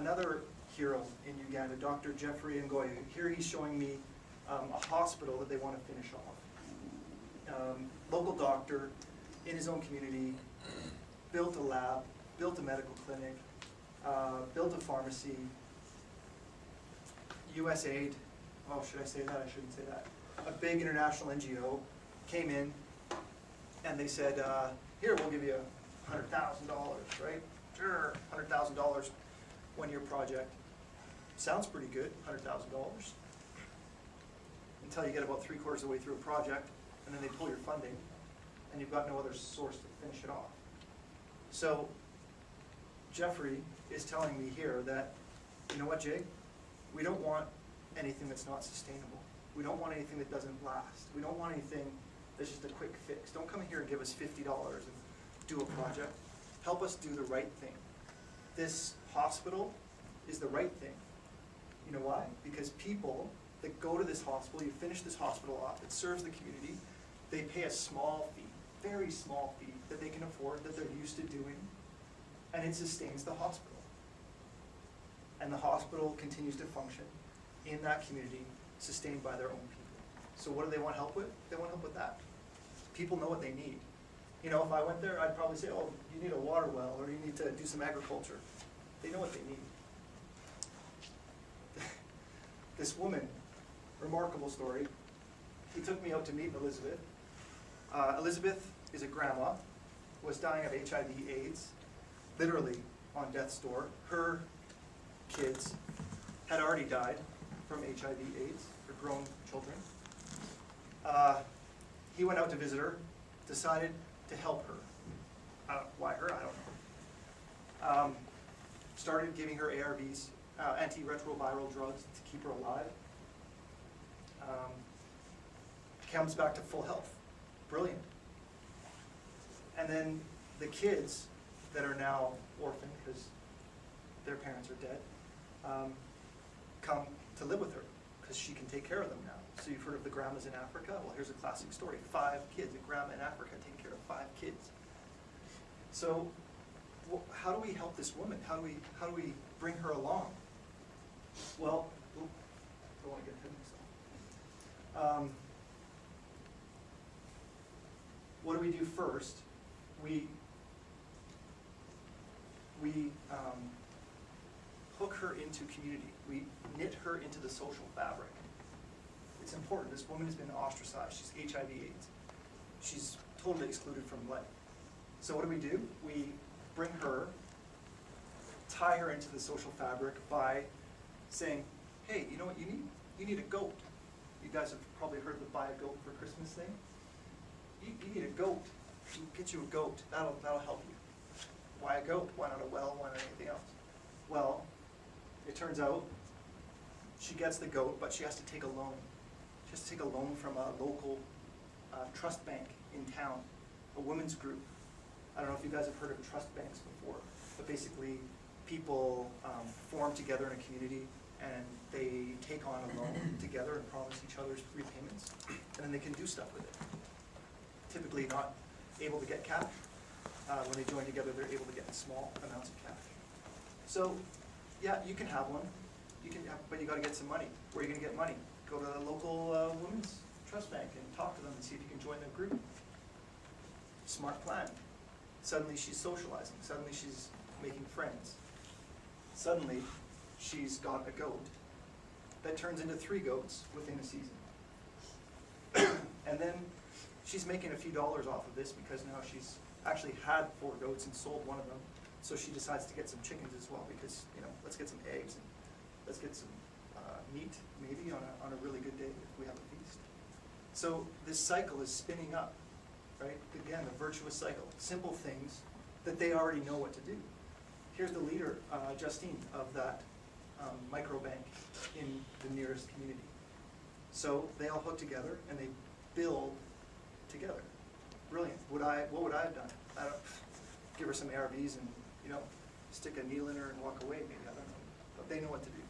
another hero in Uganda, Dr. Jeffrey Ngoy. Here he's showing me a hospital that they want to finish off. Local doctor in his own community, built a lab, built a medical clinic, built a pharmacy. USAID, oh, should I say that? I shouldn't say that. A big international NGO came in and they said, here, we'll give you $100,000, right? Sure, $100,000, one-year project. Sounds pretty good, $100,000. Until you get about 3/4 of the way through a project, and then they pull your funding, and you've got no other source to finish it off. So Jeffrey is telling me here that, you know what, Jay? We don't want anything that's not sustainable. We don't want anything that doesn't last. We don't want anything that's just a quick fix. Don't come here and give us $50 and do a project. Help us do the right thing. This hospital is the right thing. You know why? Because people that go to this hospital, you finish this hospital off, it serves the community, they pay a small fee, very small fee, that they can afford, that they're used to doing, and it sustains the hospital. And the hospital continues to function in that community, sustained by their own people. So what do they want help with? They want help with that. People know what they need. You know, if I went there, I'd probably say, oh, you need a water well, or you need to do some agriculture. They know what they need. This woman, remarkable story. He took me out to meet Elizabeth. Elizabeth is a grandma, was dying of HIV/AIDS, literally on death's door. Her kids had already died from HIV/AIDS, her grown children. He went out to visit her, decided to help her. Why her? I don't know. Started giving her ARVs, antiretroviral drugs to keep her alive. Comes back to full health. Brilliant. And then the kids that are now orphaned because their parents are dead, come to live with her because she can take care of them now. So you've heard of the grandmas in Africa? Well, here's a classic story. 5 kids, a grandma in Africa taking care of 5 kids. So how do we help this woman? How do we bring her along? Well, don't want to get ahead of myself. What do we do first? We hook her into community. We knit her into the social fabric. It's important. This woman has been ostracized. She's HIV/AIDS. She's totally excluded from life. So what do? We bring her, tie her into the social fabric by saying, hey, you know what you need? You need a goat. You guys have probably heard the buy a goat for Christmas thing. You need a goat. We'll get you a goat. That'll help you. Why a goat? Why not a well? Why not anything else? Well, it turns out she gets the goat, but she has to take a loan. She has to take a loan from a local trust bank in town, a women's group. I don't know if you guys have heard of trust banks before, but basically people form together in a community and they take on a loan together and promise each other's repayments, and then they can do stuff with it. Typically not able to get cash. When they join together, they're able to get small amounts of cash. So, yeah, you can have one. You can have, but you got to get some money. Where are you going to get money? Go to the local women's trust bank and talk to them and see if you can join their group. Smart plan. Suddenly she's socializing. Suddenly she's making friends. Suddenly she's got a goat that turns into 3 goats within a season. And then she's making a few dollars off of this because now she's actually had 4 goats and sold one of them. So she decides to get some chickens as well because, you know, let's get some eggs and let's get some meat maybe on a really good day if we have a feast. So this cycle is spinning up, right? Again, the virtuous cycle. Simple things that they already know what to do. Here's the leader, Justine, of that microbank in the nearest community. So they all hook together and they build together. Brilliant. What would I have done? I don't give her some ARVs and, you know, stick a needle in her and walk away maybe. I don't know. But they know what to do.